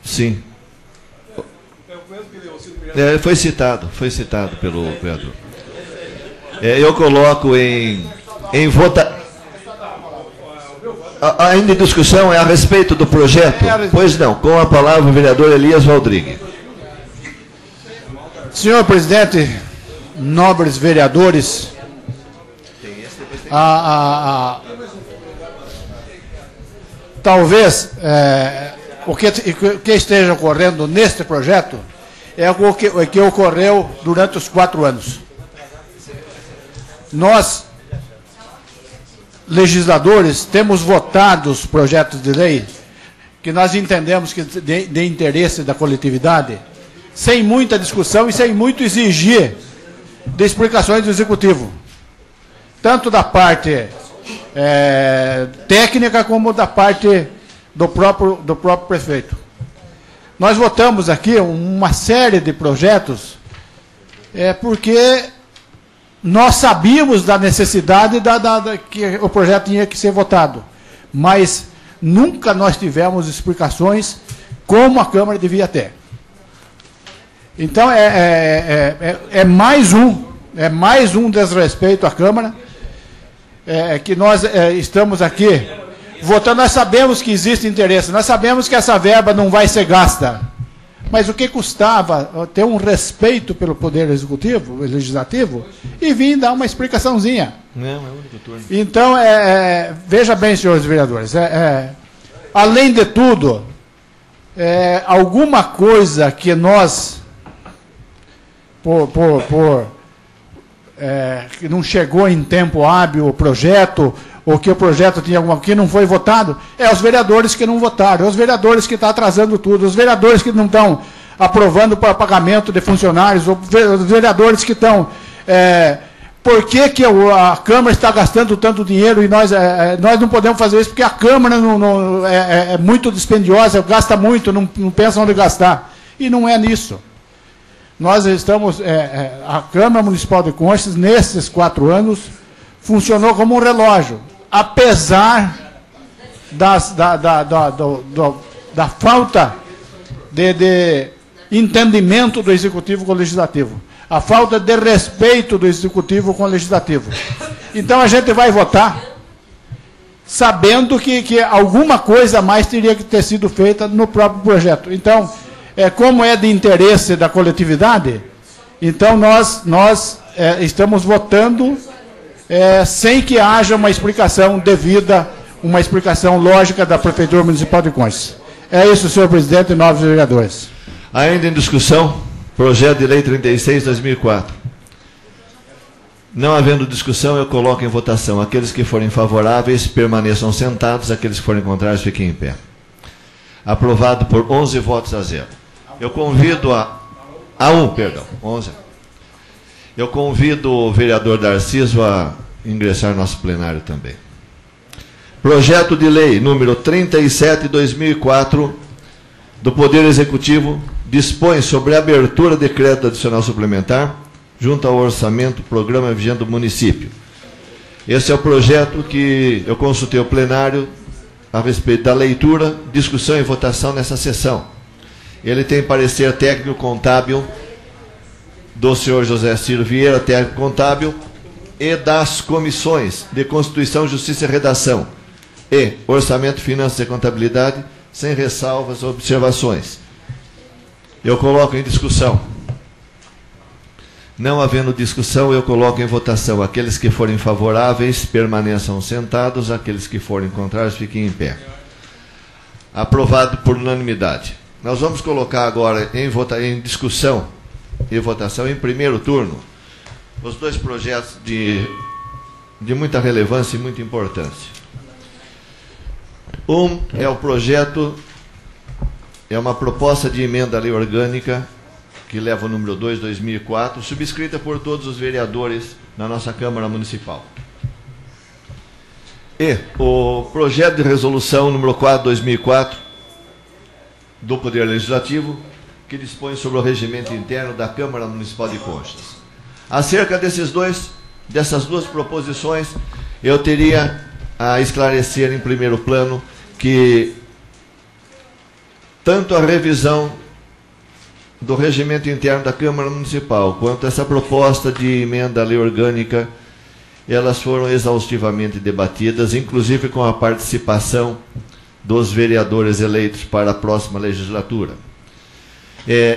Sim. Foi citado pelo vereador. Eu coloco em votação. Ainda em discussão é a respeito do projeto? Pois não, com a palavra o vereador Elias Valdrigue. Senhor presidente, nobres vereadores, talvez o que esteja ocorrendo neste projeto é o que ocorreu durante os 4 anos. Nós, legisladores, temos votado os projetos de lei que nós entendemos que de interesse da coletividade, sem muita discussão e sem muito exigir de explicações do Executivo, tanto da parte técnica como da parte do próprio prefeito. Nós votamos aqui uma série de projetos porque nós sabíamos da necessidade que o projeto tinha que ser votado, mas nunca nós tivemos explicações como a Câmara devia ter. Então, é mais um desrespeito à Câmara, que nós estamos aqui votando. Nós sabemos que existe interesse, nós sabemos que essa verba não vai ser gasta, mas o que custava ter um respeito pelo Poder Executivo, Legislativo, e vir dar uma explicaçãozinha. Não, é o único turno. Então, veja bem, senhores vereadores, além de tudo, alguma coisa que nós, que não chegou em tempo hábil o projeto, ou que o projeto tinha alguma que não foi votado, os vereadores que não votaram, os vereadores que estão atrasando tudo, os vereadores que não estão aprovando para pagamento de funcionários, os vereadores que estão... por que a Câmara está gastando tanto dinheiro e nós não podemos fazer isso? Porque a Câmara é muito dispendiosa, gasta muito, não pensa onde gastar. E não é nisso. Nós estamos... a Câmara Municipal de Conchas, nesses 4 anos, funcionou como um relógio, apesar da falta de entendimento do Executivo com o Legislativo, a falta de respeito do Executivo com o Legislativo. Então a gente vai votar sabendo que alguma coisa a mais teria que ter sido feita no próprio projeto. Então, como é de interesse da coletividade, então nós estamos votando sem que haja uma explicação devida, uma explicação lógica da Prefeitura Municipal de Conchas. É isso, senhor presidente e nobres vereadores. Ainda em discussão, projeto de lei 36/2004. Não havendo discussão, eu coloco em votação. Aqueles que forem favoráveis, permaneçam sentados. Aqueles que forem contrários, fiquem em pé. Aprovado por 11 votos a 0. Eu convido a 11. Eu convido o vereador Darciso a ingressar no nosso plenário também. Projeto de lei número 37/2004 do Poder Executivo dispõe sobre a abertura de crédito adicional suplementar junto ao orçamento Programa Vigente do Município. Esse é o projeto que eu consultei o plenário a respeito da leitura, discussão e votação nessa sessão. Ele tem parecer técnico contábil do senhor José Ciro Vieira, técnico contábil, e das comissões de Constituição, Justiça e Redação, e Orçamento, Finanças e Contabilidade, sem ressalvas ou observações. Eu coloco em discussão. Não havendo discussão, eu coloco em votação. Aqueles que forem favoráveis, permaneçam sentados. Aqueles que forem contrários, fiquem em pé. Aprovado por unanimidade. Nós vamos colocar agora em discussão e votação em primeiro turno os 2 projetos de muita relevância e muita importância. Um é o projeto, é uma proposta de emenda à lei orgânica que leva o número 2/2004, subscrita por todos os vereadores na nossa Câmara Municipal. E o projeto de resolução número 4/2004 do Poder Legislativo, que dispõe sobre o regimento interno da Câmara Municipal de Conchas. Acerca dessas 2 proposições, eu teria a esclarecer em primeiro plano que tanto a revisão do regimento interno da Câmara Municipal quanto a essa proposta de emenda à lei orgânica, elas foram exaustivamente debatidas, inclusive com a participação dos vereadores eleitos para a próxima legislatura.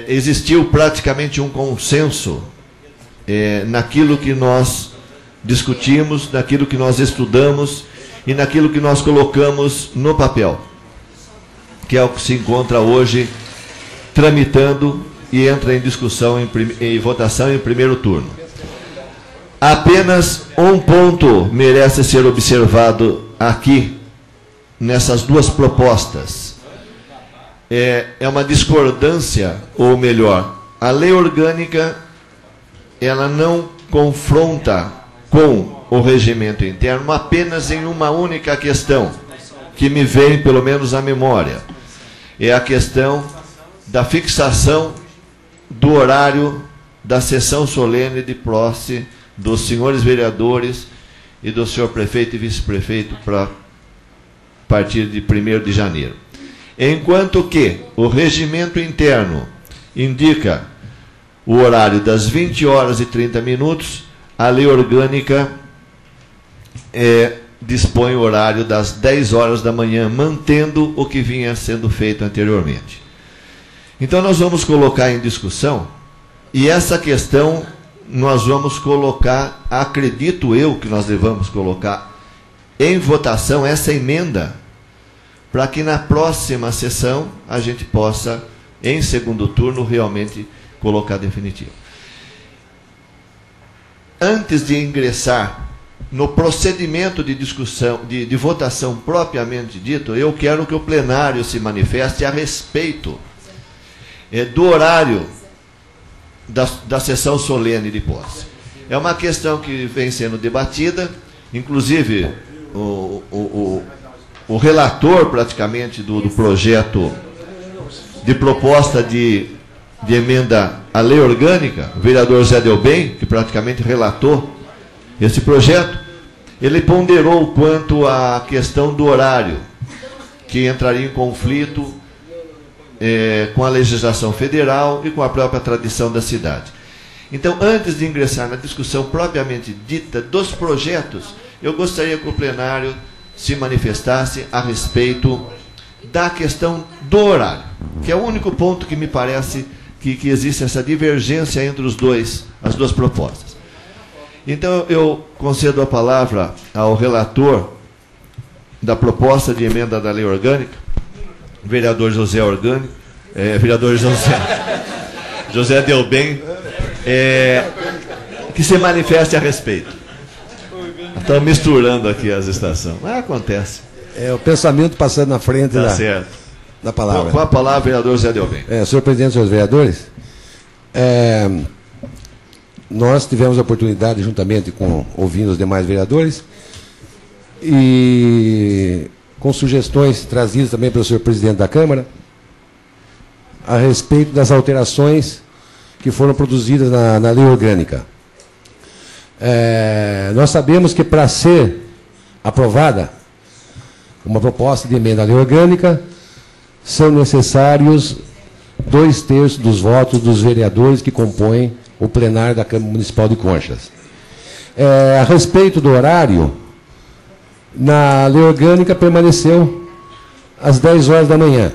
Existiu praticamente um consenso naquilo que nós discutimos, naquilo que nós estudamos e naquilo que nós colocamos no papel, que é o que se encontra hoje tramitando e entra em discussão e votação em primeiro turno. Apenas um ponto merece ser observado aqui, nessas duas propostas. É uma discordância, ou melhor, a lei orgânica, ela não confronta com o regimento interno apenas em uma única questão, que me vem pelo menos à memória. É a questão da fixação do horário da sessão solene de posse dos senhores vereadores e do senhor prefeito e vice-prefeito para partir de 1º de janeiro. Enquanto que o regimento interno indica o horário das 20 horas e 30 minutos, a lei orgânica dispõe o horário das 10 horas da manhã, mantendo o que vinha sendo feito anteriormente. Então nós vamos colocar em discussão, e essa questão nós vamos colocar, acredito eu que nós devamos colocar em votação essa emenda, para que na próxima sessão a gente possa, em segundo turno, realmente colocar definitivo. Antes de ingressar no procedimento de discussão, de votação propriamente dito, eu quero que o plenário se manifeste a respeito do horário da sessão solene de posse. É uma questão que vem sendo debatida, inclusive o relator praticamente do projeto de proposta de emenda à lei orgânica, o vereador Zé Delbem, que praticamente relatou esse projeto, ele ponderou quanto à questão do horário, que entraria em conflito com a legislação federal e com a própria tradição da cidade. Então, antes de ingressar na discussão propriamente dita dos projetos, eu gostaria que o plenário se manifestasse a respeito da questão do horário, que é o único ponto que me parece que existe essa divergência entre as duas propostas. Então, eu concedo a palavra ao relator da proposta de emenda da lei orgânica, vereador José José Delbem, que se manifeste a respeito. Estão misturando aqui as estações. Mas acontece. O pensamento passando na frente da palavra. Com a palavra, vereador José Delbem. Senhor presidente, senhores vereadores, nós tivemos a oportunidade, juntamente ouvindo os demais vereadores, e com sugestões trazidas também pelo senhor presidente da Câmara, a respeito das alterações que foram produzidas na lei orgânica. Nós sabemos que para ser aprovada uma proposta de emenda à lei orgânica, são necessários 2/3 dos votos dos vereadores que compõem o plenário da Câmara Municipal de Conchas. A respeito do horário, na lei orgânica permaneceu às 10 horas da manhã.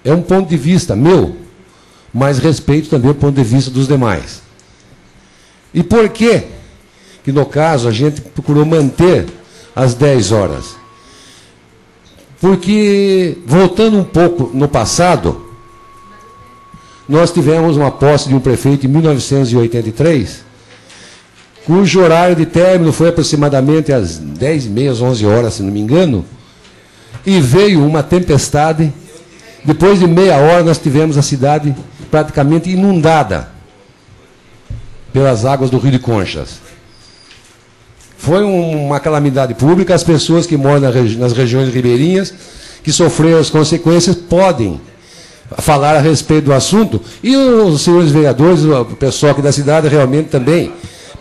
É um ponto de vista meu, mas respeito também o ponto de vista dos demais. E por que no caso, a gente procurou manter às 10 horas? Porque, voltando um pouco no passado, nós tivemos uma posse de um prefeito em 1983, cujo horário de término foi aproximadamente às 10h30, às 11 horas, se não me engano, e veio uma tempestade. Depois de meia hora, nós tivemos a cidade praticamente inundada pelas águas do Rio de Conchas. Foi uma calamidade pública. As pessoas que moram nas regiões ribeirinhas, que sofreram as consequências, podem falar a respeito do assunto. E os senhores vereadores, o pessoal aqui da cidade, realmente também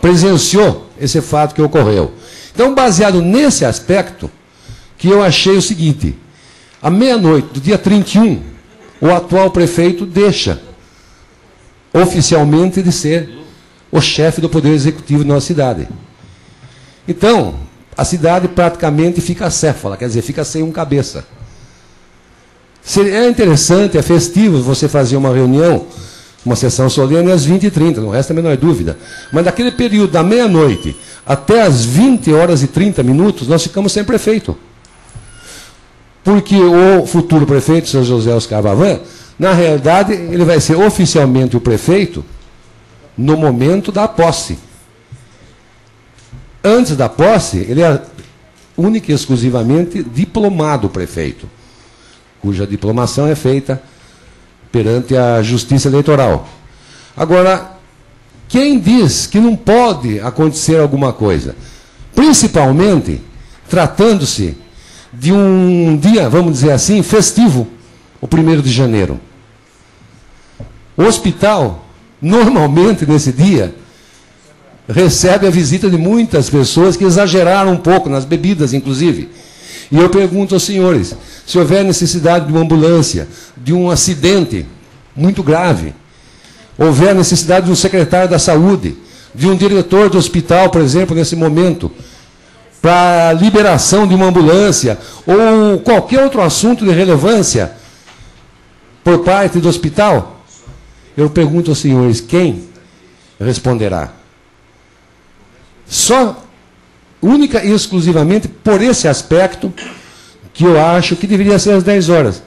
presenciou esse fato que ocorreu. Então, baseado nesse aspecto, que eu achei o seguinte: à meia-noite do dia 31, o atual prefeito deixa oficialmente de ser o chefe do Poder Executivo da nossa cidade. Então, a cidade praticamente fica acéfala, quer dizer, fica sem um cabeça. É interessante, é festivo você fazer uma reunião, uma sessão solene às 20h30, não resta a menor dúvida. Mas naquele período, da meia-noite até às 20h30, nós ficamos sem prefeito. Porque o futuro prefeito, Sr. José Oscar Vavan, na realidade, ele vai ser oficialmente o prefeito no momento da posse. Antes da posse, ele é única e exclusivamente diplomado prefeito, cuja diplomação é feita perante a Justiça Eleitoral. Agora, quem diz que não pode acontecer alguma coisa? Principalmente tratando-se de um dia, vamos dizer assim, festivo, o 1º de janeiro. O hospital, normalmente nesse dia, recebe a visita de muitas pessoas que exageraram um pouco, nas bebidas inclusive. E eu pergunto aos senhores, se houver necessidade de uma ambulância, de um acidente muito grave, houver necessidade de um secretário da saúde, de um diretor do hospital, por exemplo, nesse momento, para a liberação de uma ambulância, ou qualquer outro assunto de relevância por parte do hospital, eu pergunto aos senhores, quem responderá? Só, única e exclusivamente por esse aspecto que eu acho que deveria ser às 10 horas.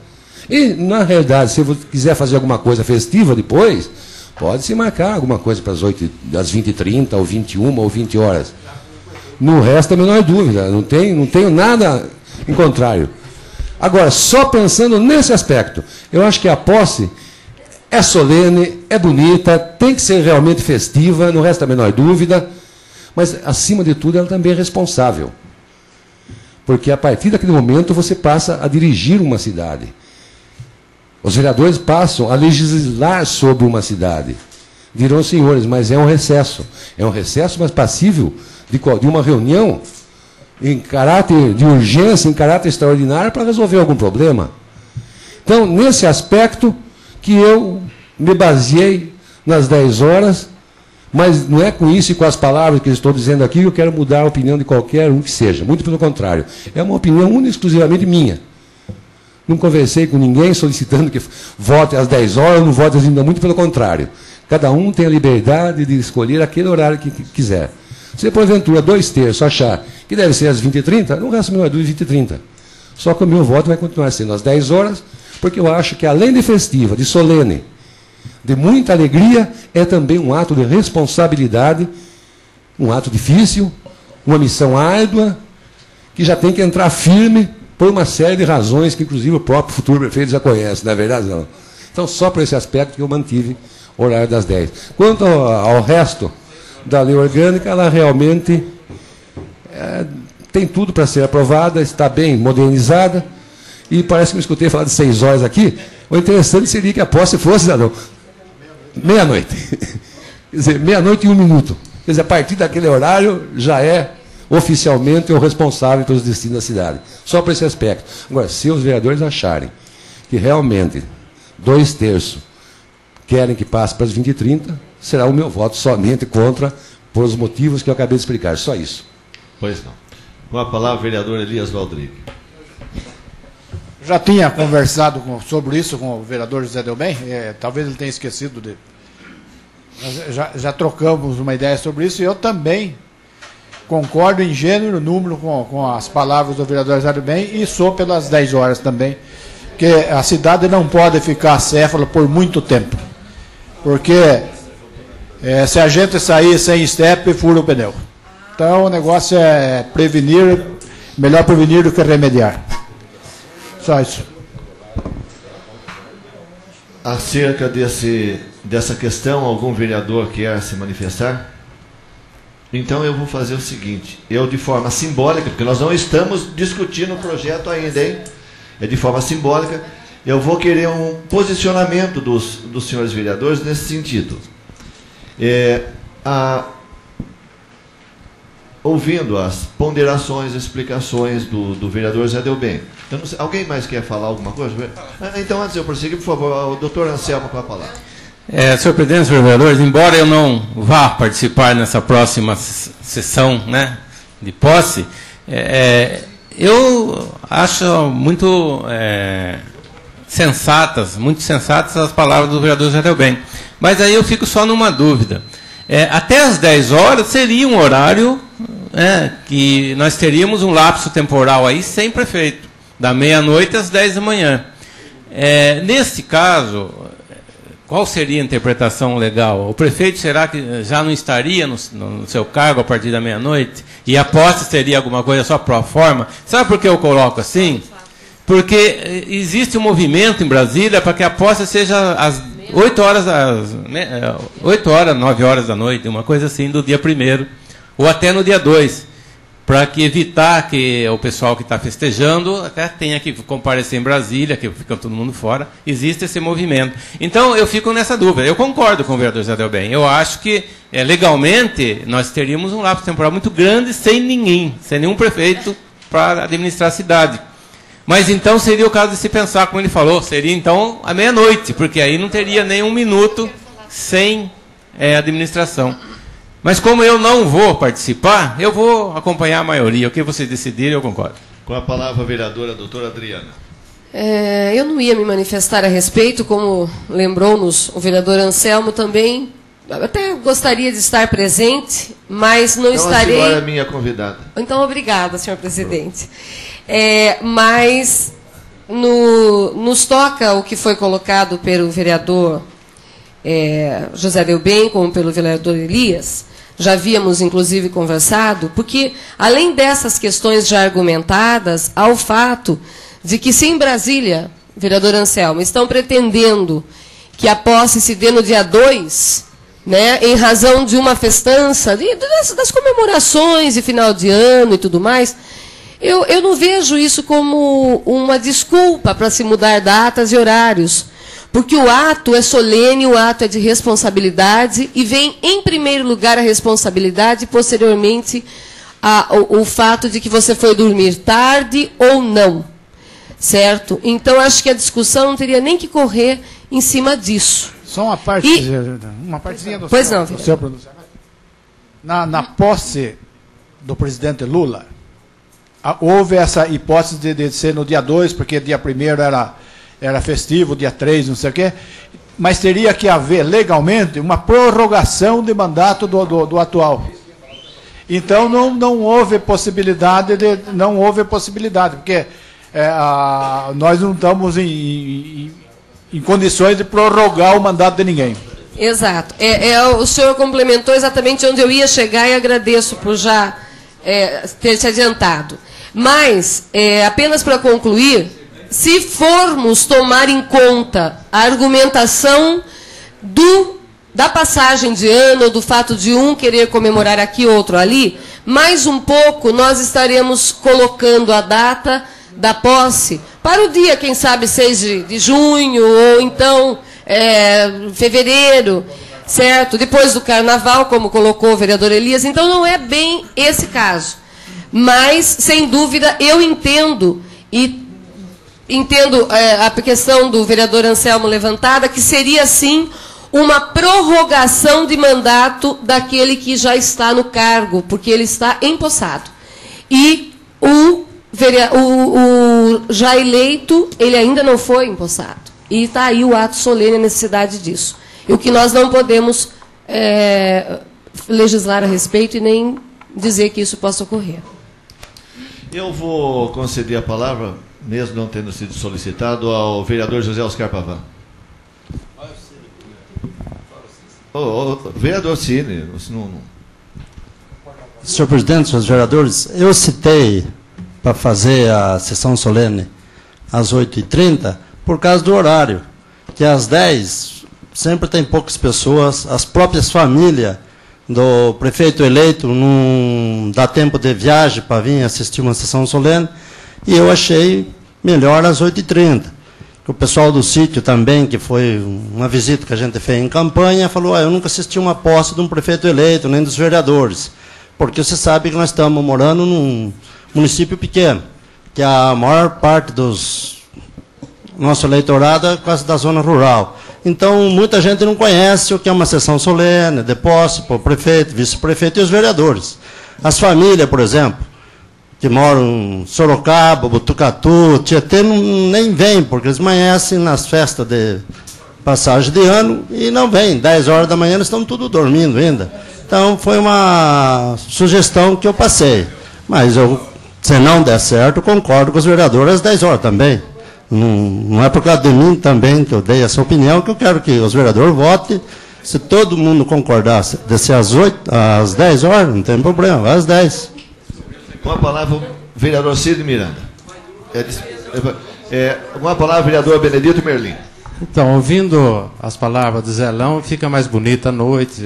E, na realidade, se você quiser fazer alguma coisa festiva depois, pode-se marcar alguma coisa para as 20h30, ou 21, ou 20 horas. Não resta a menor dúvida, não tenho nada em contrário. Agora, só pensando nesse aspecto, eu acho que a posse é solene, é bonita, tem que ser realmente festiva, não resta a menor dúvida, mas, acima de tudo, ela também é responsável. Porque, a partir daquele momento, você passa a dirigir uma cidade. Os vereadores passam a legislar sobre uma cidade. Dirão, senhores, mas é um recesso. É um recesso, mas passível de uma reunião em caráter de urgência, em caráter extraordinário, para resolver algum problema. Então, nesse aspecto que eu me baseei nas 10 horas, mas não é com isso e com as palavras que eu estou dizendo aqui que eu quero mudar a opinião de qualquer um que seja. Muito pelo contrário. É uma opinião única e exclusivamente minha. Não conversei com ninguém solicitando que vote às 10 horas, não vote às 20, muito pelo contrário. Cada um tem a liberdade de escolher aquele horário que quiser. Se, porventura, 2/3 achar que deve ser às 20h30, não resta a menor dúvida 20h30. Só que o meu voto vai continuar sendo às 10 horas, porque eu acho que, além de festiva, de solene, de muita alegria, é também um ato de responsabilidade, um ato difícil, uma missão árdua, que já tem que entrar firme por uma série de razões que, inclusive, o próprio futuro prefeito já conhece, não é verdade? Não. Então, só por esse aspecto que eu mantive o horário das 10. Quanto ao resto da lei orgânica, ela realmente tem tudo para ser aprovada, está bem modernizada, e parece que me escutei falar de 6 horas aqui. O interessante seria que a posse fosse, meia-noite. Quer dizer, 00h01. Quer dizer, a partir daquele horário já é oficialmente o responsável pelos destinos da cidade. Só por esse aspecto. Agora, se os vereadores acharem que realmente 2/3 querem que passe para as 20h30, será o meu voto somente contra, por os motivos que eu acabei de explicar. Só isso. Pois não. Com a palavra, o vereador Elias Valdrigo. Já tinha conversado sobre isso com o vereador José Delbem, talvez ele tenha esquecido de... Já trocamos uma ideia sobre isso, e eu também concordo em gênero, número com as palavras do vereador José Delbem, e sou pelas 10 horas também, que a cidade não pode ficar acéfala por muito tempo, porque se a gente sair sem estepe, fura o pneu. Então o negócio é prevenir, melhor prevenir do que remediar. Só isso. Acerca dessa questão, algum vereador quer se manifestar? Então eu vou fazer o seguinte, eu de forma simbólica, porque nós não estamos discutindo o projeto ainda, hein? É de forma simbólica, eu vou querer um posicionamento dos senhores vereadores nesse sentido. Ouvindo as ponderações, explicações do vereador Zé Delbem, Eu não sei, alguém mais quer falar alguma coisa? Então, antes de eu prosseguir, por favor, o doutor Anselmo com a palavra. Senhor presidente, senhores vereadores, embora eu não vá participar nessa próxima sessão, né, de posse, eu acho muito sensatas as palavras do vereador José Delbem. Mas aí eu fico só numa dúvida. Até às 10 horas seria um horário que nós teríamos um lapso temporal aí sem prefeito, da meia-noite às 10 da manhã. Nesse caso, qual seria a interpretação legal? O prefeito, será que já não estaria no seu cargo a partir da meia-noite? E a posse seria alguma coisa só pro forma? Sabe por que eu coloco assim? Porque existe um movimento em Brasília para que a posse seja às 8 horas, 9 horas da noite, uma coisa assim, do dia 1º, ou até no dia 2, para que evitar que o pessoal que está festejando até tenha que comparecer em Brasília, que fica todo mundo fora. Existe esse movimento. Então, eu fico nessa dúvida. Eu concordo com o vereador José Delbem. Eu acho que, legalmente, nós teríamos um lapso temporal muito grande sem nenhum prefeito para administrar a cidade. Mas, então, seria o caso de se pensar, como ele falou, seria, então, à meia-noite, porque aí não teria nem um minuto sem administração. Mas como eu não vou participar, eu vou acompanhar a maioria. O que vocês decidirem, eu concordo. Com a palavra a vereadora doutora Adriana. Eu não ia me manifestar a respeito, como lembrou-nos o vereador Anselmo também. Eu até gostaria de estar presente, mas não estarei... Então a senhora é minha convidada. Então, obrigada, senhor presidente. Mas nos toca o que foi colocado pelo vereador José Delbem, como pelo vereador Elias. Já havíamos, inclusive, conversado, porque, além dessas questões já argumentadas, há o fato de que, se em Brasília, vereador Anselmo, estão pretendendo que a posse se dê no dia 2, né, em razão de uma festança, das comemorações de final de ano e tudo mais, eu não vejo isso como uma desculpa para se mudar datas e horários. Porque o ato é solene, o ato é de responsabilidade, e vem, em primeiro lugar, a responsabilidade, e, posteriormente, o fato de que você foi dormir tarde ou não. Certo? Então, acho que a discussão não teria nem que correr em cima disso. Só uma parte, uma partezinha do seu pronunciamento. Na posse do presidente Lula, houve essa hipótese de ser no dia 2, porque dia 1º era festivo, dia 3, não sei o quê, mas teria que haver, legalmente, uma prorrogação de mandato do atual. Então, não houve possibilidade, porque nós não estamos em condições de prorrogar o mandato de ninguém. Exato. O senhor complementou exatamente onde eu ia chegar, e agradeço por já ter se adiantado. Mas, apenas para concluir, se formos tomar em conta a argumentação da passagem de ano, do fato de um querer comemorar aqui, outro ali, mais um pouco nós estaremos colocando a data da posse para o dia, quem sabe, 6 de junho, ou então fevereiro, certo? Depois do Carnaval, como colocou o vereador Elias. Então, não é bem esse caso. Mas, sem dúvida, eu entendo a questão do vereador Anselmo levantada, que seria, sim, uma prorrogação de mandato daquele que já está no cargo, porque ele está empossado. E o já eleito, ele ainda não foi empossado. E está aí o ato solene, a necessidade disso. E o que nós não podemos legislar a respeito e nem dizer que isso possa ocorrer. Eu vou conceder a palavra, mesmo não tendo sido solicitado, ao vereador José Oscar Pavan. Vereador Cine. Senhor presidente, senhores vereadores, eu citei para fazer a sessão solene às 8h30 por causa do horário, que às 10 sempre tem poucas pessoas, as próprias famílias do prefeito eleito não dá tempo de viagem para vir assistir uma sessão solene, e eu achei melhor às 8h30. O pessoal do sítio também, que foi uma visita que a gente fez em campanha, falou, eu nunca assisti uma posse de um prefeito eleito, nem dos vereadores, porque você sabe que nós estamos morando num município pequeno. que a maior parte dos nosso eleitorado é quase da zona rural. Então, muita gente não conhece o que é uma sessão solene, de posse para o prefeito, vice-prefeito e os vereadores. As famílias, por exemplo, que moram em Sorocaba, Botucatu, Tietê, nem vêm, porque eles amanhecem nas festas de passagem de ano e não vêm. 10 horas da manhã eles estão tudo dormindo ainda. Então, foi uma sugestão que eu passei. Mas, se não der certo, eu concordo com os vereadores às 10 horas também. Não é por causa de mim também que eu dei essa opinião, que eu quero que os vereadores votem. Se todo mundo concordar de ser às 10 horas, não tem problema, vai às 10. Com a palavra, o vereador Cid Miranda. Com a palavra, o vereador Benedito Merlim. Então, ouvindo as palavras do Zelão, fica mais bonita a noite,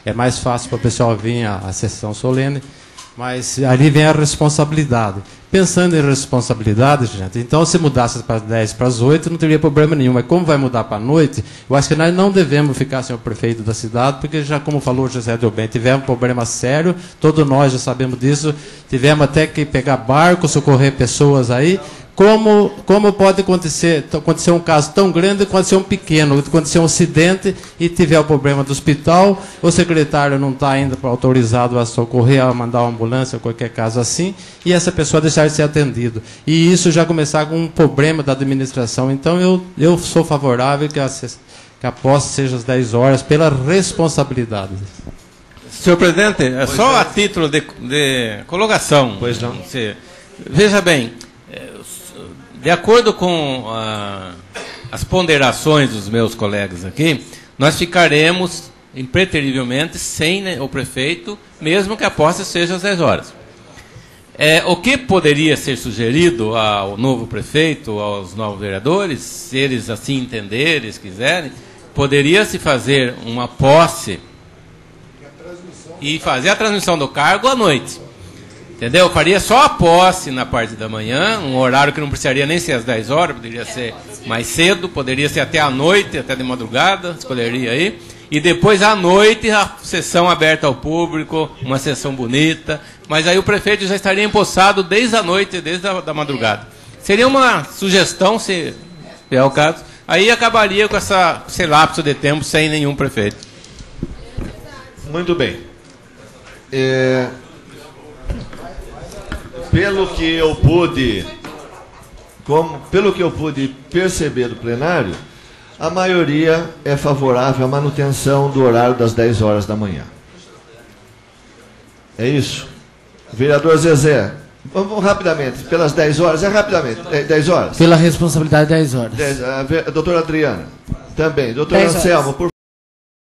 é mais fácil para o pessoal vir à sessão solene, mas ali vem a responsabilidade. Pensando em responsabilidade, gente, então se mudasse para 10 para as 8, não teria problema nenhum. Mas como vai mudar para a noite, eu acho que nós não devemos ficar sem o prefeito da cidade, porque já, como falou o José Delbem, tivemos um problema sério, todos nós já sabemos disso, tivemos até que pegar barco, socorrer pessoas aí. Como pode acontecer um caso tão grande, acontecer um pequeno, acontecer um acidente e tiver o problema do hospital, o secretário não está ainda autorizado a socorrer, a mandar uma ambulância, qualquer caso assim, e essa pessoa deixar de ser atendido. E isso já começar com um problema da administração. Então, eu sou favorável que a posse seja às 10 horas, pela responsabilidade. Senhor presidente, só a título de colocação. Pois não. Veja bem, de acordo com as ponderações dos meus colegas aqui, nós ficaremos impreterivelmente sem o prefeito, mesmo que a posse seja às 10 horas. O que poderia ser sugerido ao novo prefeito, aos novos vereadores, se eles assim entenderem, se quiserem, poderia-se fazer uma posse e fazer a transmissão do cargo à noite. Entendeu? Faria só a posse na parte da manhã, um horário que não precisaria nem ser às 10 horas, poderia ser mais cedo, poderia ser até à noite, até de madrugada, escolheria aí. E depois à noite a sessão aberta ao público, uma sessão bonita, mas aí o prefeito já estaria empossado desde a noite, desde a madrugada. Seria uma sugestão, se é o caso, aí acabaria com esse lapso de tempo sem nenhum prefeito. Muito bem. Pelo que eu pude perceber do plenário, a maioria é favorável à manutenção do horário das 10 horas da manhã. É isso? Vereador Zezé, vamos rapidamente, pelas 10 horas, rapidamente, 10 horas? Pela responsabilidade, 10 horas. A doutora Adriana, também. Doutor Anselmo, por